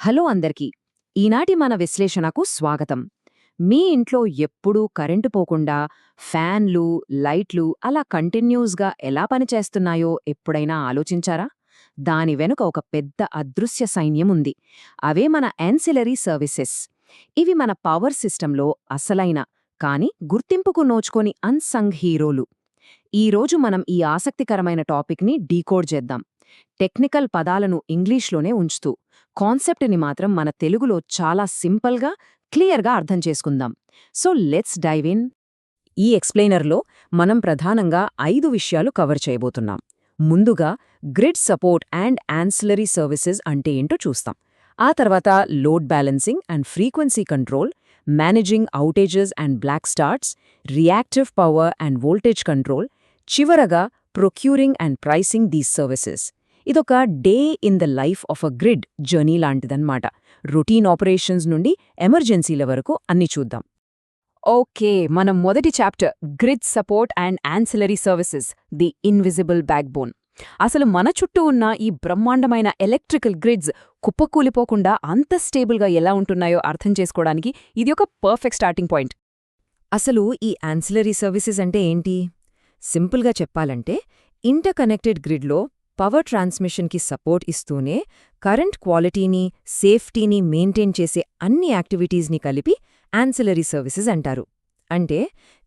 Hello అందరికీ. ఈనాటి మన విశ్లేషణకు స్వాగతం. మీ ఇంట్లో ఎప్పుడూ కరెంటు పోకుండా ఫ్యాన్లు, లైట్లు అలా కంటిన్యూస్గా ఎలా పనిచేస్తున్నాయో ఎప్పుడైనా ఆలోచించారా? దాని వెనుక ఒక పెద్ద అదృశ్య సైన్యం ఉంది. అవే మన యాన్సిలరీ సర్వీసెస్. ఇవి మన పవర్ సిస్టంలో అసలైన, కానీ గుర్తింపుకు నోచుకొని అన్సంగ్ హీరోలు. ఈరోజు మనం ఈ ఆసక్తికరమైన టాపిక్ని డీకోడ్ చేద్దాం. టెక్నికల్ పదాలను ఇంగ్లీష్లోనే ఉంచుతూ కాన్సెప్ట్ని మాత్రం మన తెలుగులో చాలా సింపుల్గా, క్లియర్గా అర్థం చేసుకుందాం. So let's dive in. ఈ ఎక్స్ప్లెయినర్లో మనం ప్రధానంగా 5 విషయాలు కవర్ చేయబోతున్నాం. ముందుగా grid support and ancillary services అంటే ఏంటో చూస్తాం. ఆ తర్వాత load balancing and frequency control, managing outages and black starts, reactive power and voltage control, చివరగా procuring and pricing these services. ఇదొక day in the life of a grid journey లాంటిదన్నమాట. Routine operations నుండి ఎమర్జెన్సీల వరకు అన్ని చూద్దాం. ఓకే, మన మొదటి chapter grid support and ancillary services, the invisible backbone. అసలు మన చుట్టూ ఉన్న ఈ బ్రహ్మాండమైన ఎలక్ట్రికల్ గ్రిడ్స్ కుప్పకూలిపోకుండా అంత స్టేబుల్గా ఎలా ఉంటున్నాయో అర్థం చేసుకోవడానికి ఇది ఒక పర్ఫెక్ట్ స్టార్టింగ్ పాయింట్. అసలు ఈ యాన్సిలరీ సర్వీసెస్ అంటే ఏంటి? సింపుల్గా చెప్పాలంటే, ఇంటర్కనెక్టెడ్ గ్రిడ్లో పవర్ ట్రాన్స్మిషన్కి సపోర్ట్ ఇస్తూనే కరెంట్ క్వాలిటీని, సేఫ్టీని మెయింటైన్ చేసే అన్ని యాక్టివిటీస్ని కలిపి యాన్సిలరీ సర్వీసెస్ అంటారు. అంటే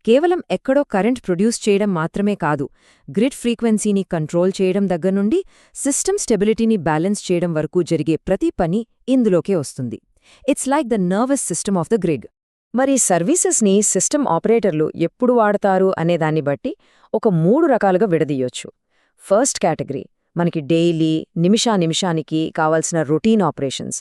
కేవలం ఎక్కడో కరెంట్ ప్రొడ్యూస్ చేయడం మాత్రమే కాదు, గ్రిడ్ ఫ్రీక్వెన్సీని కంట్రోల్ చేయడం దగ్గర్నుండి సిస్టమ్ స్టెబిలిటీని బ్యాలెన్స్ చేయడం వరకు జరిగే ప్రతి పని ఇందులోకే వస్తుంది. It's like the nervous system of the grid. మరి సర్వీసెస్ని సిస్టమ్ ఆపరేటర్లు ఎప్పుడు వాడతారు అనేదాన్ని బట్టి ఒక 3 రకాలుగా విడదీయొచ్చు. ఫస్ట్ కేటగిరీ మనకి డైలీ, నిమిషానికి కావాల్సిన రొటీన్ ఆపరేషన్స్.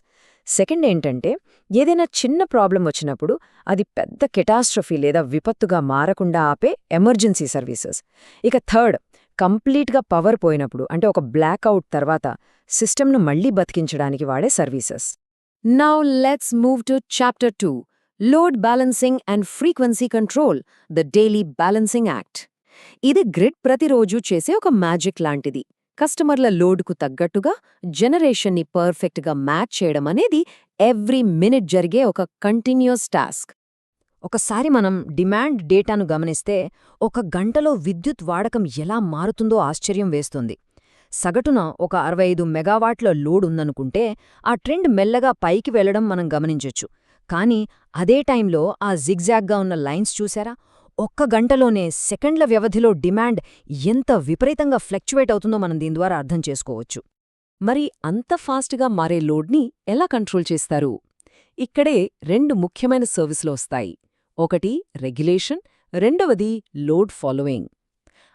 సెకండ్ ఏంటంటే, ఏదైనా చిన్న ప్రాబ్లం వచ్చినప్పుడు అది పెద్ద కెటాస్ట్రఫీ లేదా విపత్తుగా మారకుండా ఆపే ఎమర్జెన్సీ సర్వీసెస్. ఇక థర్డ్, కంప్లీట్గా పవర్ పోయినప్పుడు, అంటే ఒక బ్లాక్అవుట్ తర్వాత సిస్టమ్ను మళ్లీ బతికించడానికి వాడే services. Now let's move to chapter 2, load balancing and frequency control, the daily balancing act. ఇది గ్రిడ్ ప్రతిరోజూ చేసే ఒక మ్యాజిక్ లాంటిది. కస్టమర్ల లోడ్కు తగ్గట్టుగా జనరేషన్ని పర్ఫెక్ట్గా మ్యాచ్ చేయడం అనేది ఎవ్రీ మినిట్ జరిగే ఒక కంటిన్యూస్ టాస్క్. ఒకసారి మనం డిమాండ్ డేటాను గమనిస్తే, ఒక గంటలో విద్యుత్ వాడకం ఎలా మారుతుందో ఆశ్చర్యం వేస్తుంది. సగటున ఒక 65 మెగావాట్ల లోడ్ ఉందనుకుంటే, ఆ ట్రెండ్ మెల్లగా పైకి వెళ్లడం మనం గమనించొచ్చు. కానీ అదే టైంలో ఆ జిగ్జాగ్గా ఉన్న లైన్స్ చూశారా? ఒక్క గంటలోనే సెకండ్ల వ్యవధిలో డిమాండ్ ఎంత విపరీతంగా ఫ్లక్చువేట్ అవుతుందో మనం దీని ద్వారా అర్థం చేసుకోవచ్చు. మరి అంత ఫాస్ట్గా మారే లోడ్ని ఎలా కంట్రోల్ చేస్తారు? ఇక్కడే 2 ముఖ్యమైన సర్వీసులు వస్తాయి. ఒకటి రెగ్యులేషన్, రెండవది లోడ్ ఫాలోయింగ్.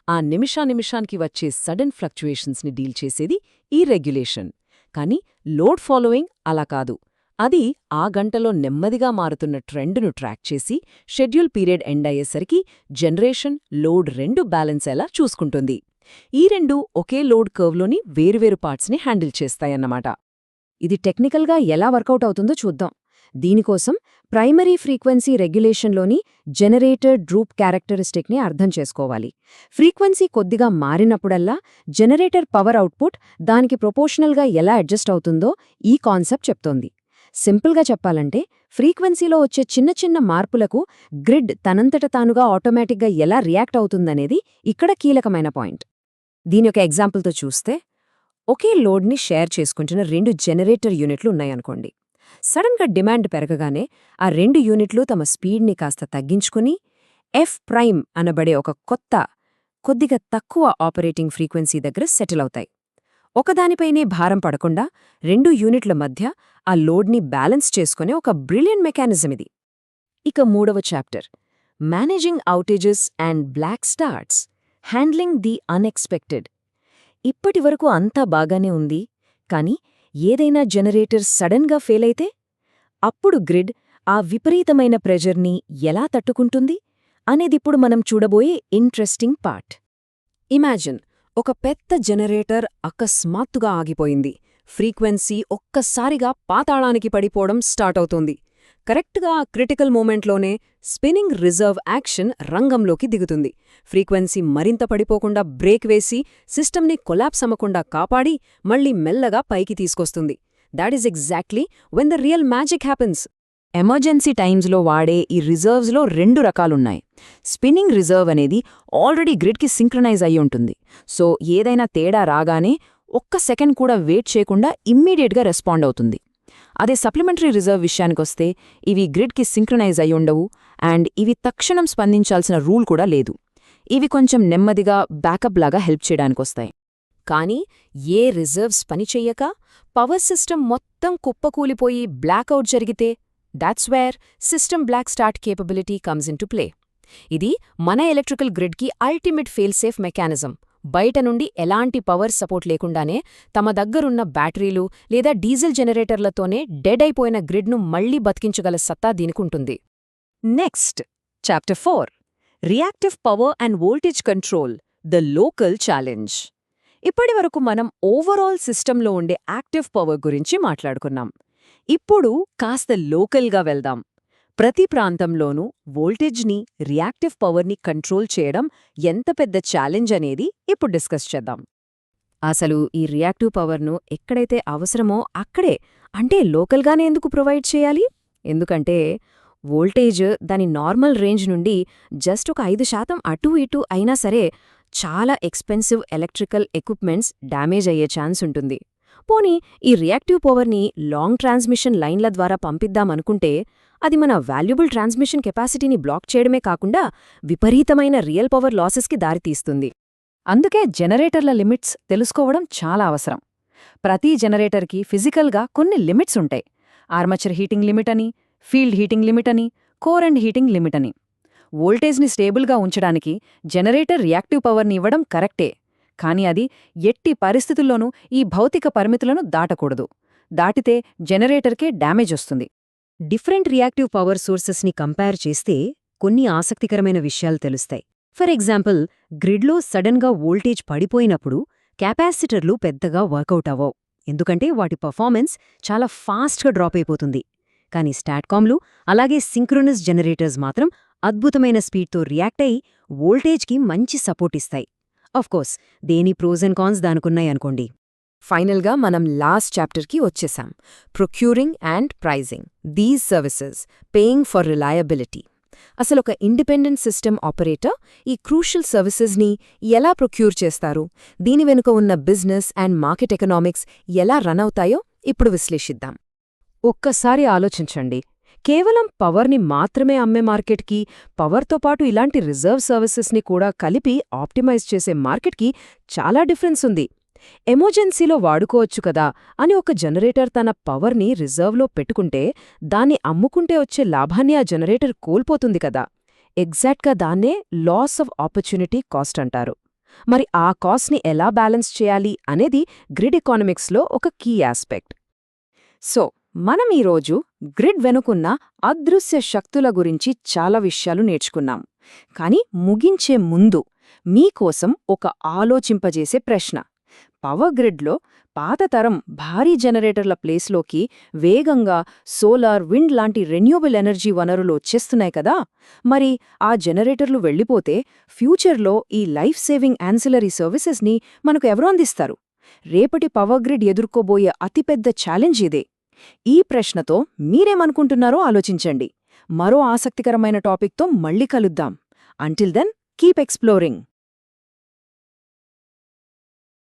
ఆ నిమిషానికి వచ్చే సడన్ ఫ్లక్చుయేషన్స్ని డీల్ చేసేది ఈ రెగ్యులేషన్. కానీ లోడ్ ఫాలోయింగ్ అలా కాదు. అది ఆ గంటలో నెమ్మదిగా మారుతున్న ట్రెండ్ను ట్రాక్ చేసి షెడ్యూల్ పీరియడ్ ఎండ్ అయ్యేసరికి జనరేషన్, లోడ్ 2 బ్యాలెన్స్ ఎలా చూసుకుంటుంది. ఈ 2 ఒకే లోడ్ కర్వ్లోని వేరువేరు పార్ట్స్ని హ్యాండిల్ చేస్తాయన్నమాట. ఇది టెక్నికల్గా ఎలా వర్కౌట్ అవుతుందో చూద్దాం. దీనికోసం ప్రైమరీ ఫ్రీక్వెన్సీ రెగ్యులేషన్లోని జనరేటర్ డ్రూప్ క్యారెక్టరిస్టిక్ని అర్థం చేసుకోవాలి. ఫ్రీక్వెన్సీ కొద్దిగా మారినప్పుడల్లా జనరేటర్ పవర్ అవుట్పుట్ దానికి ప్రొపోర్షనల్గా ఎలా అడ్జస్ట్ అవుతుందో ఈ కాన్సెప్ట్ చెప్తోంది. సింపుల్గా చెప్పాలంటే, ఫ్రీక్వెన్సీలో వచ్చే చిన్న మార్పులకు గ్రిడ్ తనంతట తానుగా ఆటోమేటిక్గా ఎలా రియాక్ట్ అవుతుందనేది ఇక్కడ కీలకమైన పాయింట్. దీని ఒక ఎగ్జాంపుల్తో చూస్తే, ఒకే లోడ్ని షేర్ చేసుకుంటున్న 2 జనరేటర్ యూనిట్లు ఉన్నాయనుకోండి. సడన్గా డిమాండ్ పెరగగానే ఆ 2 యూనిట్లు తమ స్పీడ్ని కాస్త తగ్గించుకుని ఎఫ్ ప్రైమ్ అనబడే ఒక కొద్దిగా తక్కువ ఆపరేటింగ్ ఫ్రీక్వెన్సీ దగ్గర సెటిల్ అవుతాయి. ఒకదానిపైనే భారం పడకుండా 2 యూనిట్ల మధ్య ఆ లోడ్ని బ్యాలెన్స్ చేసుకునే ఒక బ్రిలియంట్ మెకానిజం ఇది. ఇక 3వ chapter, managing outages and black starts, handling the unexpected. ఇప్పటివరకు అంతా బాగానే ఉంది, కానీ ఏదైనా జనరేటర్ సడన్గా ఫెయిల్ అయితే అప్పుడు గ్రిడ్ ఆ విపరీతమైన ప్రెజర్ని ఎలా తట్టుకుంటుంది అనేదిప్పుడు మనం చూడబోయే ఇంట్రెస్టింగ్ పార్ట్. ఇమాజిన్, ఒక పెద్ద జనరేటర్ అకస్మాత్తుగా ఆగిపోయింది. ఫ్రీక్వెన్సీ ఒక్కసారిగా పాతాళానికి పడిపోవడం స్టార్ట్ అవుతోంది. కరెక్ట్గా ఆ క్రిటికల్ మూమెంట్లోనే స్పిన్నింగ్ రిజర్వ్ యాక్షన్ రంగంలోకి దిగుతుంది. ఫ్రీక్వెన్సీ మరింత పడిపోకుండా బ్రేక్ వేసి సిస్టమ్ని కొలాప్స్ అమ్మకుండా కాపాడి మళ్లీ మెల్లగా పైకి తీసుకొస్తుంది. That is exactly when the real magic happens. Emergency టైమ్స్లో వాడే ఈ రిజర్వ్స్లో 2 రకాలున్నాయి. స్పిన్నింగ్ రిజర్వ్ అనేది ఆల్రెడీ గ్రిడ్కి సింక్రనైజ్ అయి ఉంటుంది. సో ఏదైనా తేడా రాగానే ఒక్క సెకండ్ కూడా వెయిట్ చేయకుండా ఇమ్మీడియట్గా రెస్పాండ్ అవుతుంది. అదే సప్లిమెంటరీ రిజర్వ్ విషయానికొస్తే ఇవి గ్రిడ్కి సింక్రనైజ్ అయి ఉండవు అండ్ ఇవి తక్షణం స్పందించాల్సిన రూల్ కూడా లేదు. ఇవి కొంచెం నెమ్మదిగా బ్యాకప్ లాగా హెల్ప్ చేయడానికొస్తాయి. కానీ ఏ రిజర్వ్స్ పనిచెయ్యక పవర్ సిస్టమ్ మొత్తం కుప్పకూలిపోయి బ్లాక్అవుట్ జరిగితే that's where system black start capability comes in to play. ఇది మన ఎలక్ట్రికల్ గ్రిడ్కి అల్టిమేట్ ఫెయిల్ సేఫ్ మెకానిజం. బయట నుండి ఎలాంటి పవర్ సపోర్ట్ లేకుండానే తమ దగ్గరున్న బ్యాటరీలు లేదా డీజిల్ జనరేటర్లతోనే డెడ్ అయిపోయిన గ్రిడ్ను మళ్లీ బతికించగల సత్తా దీనికుంటుంది. Next chapter 4 reactive power and voltage control, the local challenge. ఇప్పటివరకు మనం ఓవరాల్ సిస్టంలో ఉండే యాక్టివ్ పవర్ గురించి మాట్లాడుకున్నాం. ఇప్పుడు కాస్త లోకల్గా వెళ్దాం. ప్రతి ప్రాంతంలోనూ వోల్టేజ్ని, రియాక్టివ్ పవర్ని కంట్రోల్ చేయడం ఎంత పెద్ద ఛాలెంజ్ అనేది ఇప్పుడు డిస్కస్ చేద్దాం. అసలు ఈ రియాక్టివ్ పవర్ను ఎక్కడైతే అవసరమో అక్కడే, అంటే లోకల్గానే ఎందుకు ప్రొవైడ్ చేయాలి? ఎందుకంటే వోల్టేజ్ దాని నార్మల్ రేంజ్ నుండి జస్ట్ ఒక 5% అటూ ఇటూ అయినా సరే చాలా ఎక్స్పెన్సివ్ ఎలక్ట్రికల్ ఎక్విప్మెంట్స్ డ్యామేజ్ అయ్యే ఛాన్స్ ఉంటుంది. పోనీ ఈ రియాక్టివ్ పవర్ని లాంగ్ ట్రాన్స్మిషన్ లైన్ల ద్వారా పంపిద్దామనుకుంటే అది మన వాల్యుబుల్ ట్రాన్స్మిషన్ కెపాసిటీని బ్లాక్ చేయడమే కాకుండా విపరీతమైన రియల్ పవర్ లాసెస్కి దారితీస్తుంది. అందుకే జనరేటర్ల లిమిట్స్ తెలుసుకోవడం చాలా అవసరం. ప్రతి జనరేటర్కి ఫిజికల్గా కొన్ని లిమిట్స్ ఉంటాయి. ఆర్మచర్ హీటింగ్ లిమిట్ అని, ఫీల్డ్ హీటింగ్ లిమిట్ అని, కోర్ అండ్ హీటింగ్ లిమిట్ అని. వోల్టేజ్ని స్టేబుల్గా ఉంచడానికి జనరేటర్ రియాక్టివ్ పవర్ని ఇవ్వడం కరెక్టే, కానీ అది ఎట్టి పరిస్థితుల్లోనూ ఈ భౌతిక పరిమితులను దాటకూడదు. దాటితే జనరేటర్కే డ్యామేజ్ వస్తుంది. డిఫరెంట్ రియాక్టివ్ పవర్ సోర్సెస్ని కంపేర్ చేస్తే కొన్ని ఆసక్తికరమైన విషయాలు తెలుస్తాయి. ఫర్ ఎగ్జాంపుల్, గ్రిడ్లో సడన్గా వోల్టేజ్ పడిపోయినప్పుడు కెపాసిటర్లు పెద్దగా వర్కౌట్ అవ్వవు, ఎందుకంటే వాటి పర్ఫార్మెన్స్ చాలా ఫాస్ట్గా డ్రాప్ అయిపోతుంది. కానీ స్టాట్కామ్లు అలాగే సింక్రోనస్ జనరేటర్స్ మాత్రం అద్భుతమైన స్పీడ్తో రియాక్ట్ అయి వోల్టేజ్కి మంచి సపోర్ట్ ఇస్తాయి. అఫ్కోర్స్ దేని ప్రోస్ అండ్ కాన్స్ దానుకున్నాయనుకోండి. ఫైనల్గా మనం లాస్ట్ చాప్టర్కి వచ్చేసాం. Procuring and pricing these services, paying for reliability. అసలొక ఇండిపెండెంట్ సిస్టమ్ ఆపరేటర్ ఈ క్రూషల్ సర్వీసెస్ని ఎలా ప్రొక్యూర్ చేస్తారు, దీని వెనుక ఉన్న బిజినెస్ అండ్ మార్కెట్ ఎకనామిక్స్ ఎలా రన్ అవుతాయో ఇప్పుడు విశ్లేషిద్దాం. ఒక్కసారి ఆలోచించండి. కేవలం పవర్ని మాత్రమే అమ్మే మార్కెట్కి, పవర్తో పాటు ఇలాంటి రిజర్వ్ సర్వీసెస్ని కూడా కలిపి ఆప్టిమైజ్ చేసే మార్కెట్కి చాలా డిఫరెన్స్ ఉంది. ఎమర్జెన్సీలో వాడుకోవచ్చు కదా అని ఒక జనరేటర్ తన పవర్ని రిజర్వ్లో పెట్టుకుంటే దాన్ని అమ్ముకుంటే వచ్చే లాభాన్ని ఆ జనరేటర్ కోల్పోతుంది కదా. ఎగ్జాక్ట్గా దాన్నే లాస్ ఆఫ్ ఆపర్చునిటీ కాస్ట్ అంటారు. మరి ఆ కాస్ట్ని ఎలా బ్యాలెన్స్ చేయాలి అనేది గ్రిడ్ ఎకానమిక్స్లో ఒక కీ ఆస్పెక్ట్. సో మనం ఈరోజు గ్రిడ్ వెనుకున్న అదృశ్య శక్తుల గురించి చాలా విషయాలు నేర్చుకున్నాం. కానీ ముగించే ముందు మీకోసం ఒక ఆలోచింపజేసే ప్రశ్న. పవర్ గ్రిడ్లో పాతతరం భారీ జనరేటర్ల ప్లేస్లోకి వేగంగా సోలార్, విండ్ లాంటి రెన్యూవబుల్ ఎనర్జీ వనరులు వచ్చేస్తున్నాయి కదా. మరి ఆ జనరేటర్లు వెళ్ళిపోతే ఫ్యూచర్లో ఈ లైఫ్ సేవింగ్ యాన్సిలరీ సర్వీసెస్ని మనకు ఎవరు అందిస్తారు? రేపటి పవర్ గ్రిడ్ ఎదుర్కోబోయే అతిపెద్ద ఛాలెంజ్ ఇదే. ఈ ప్రశ్నతో మీరేమనుకుంటున్నారో ఆలోచించండి. మరో ఆసక్తికరమైన టాపిక్తో మళ్ళీ కలుద్దాం. Until then, keep exploring.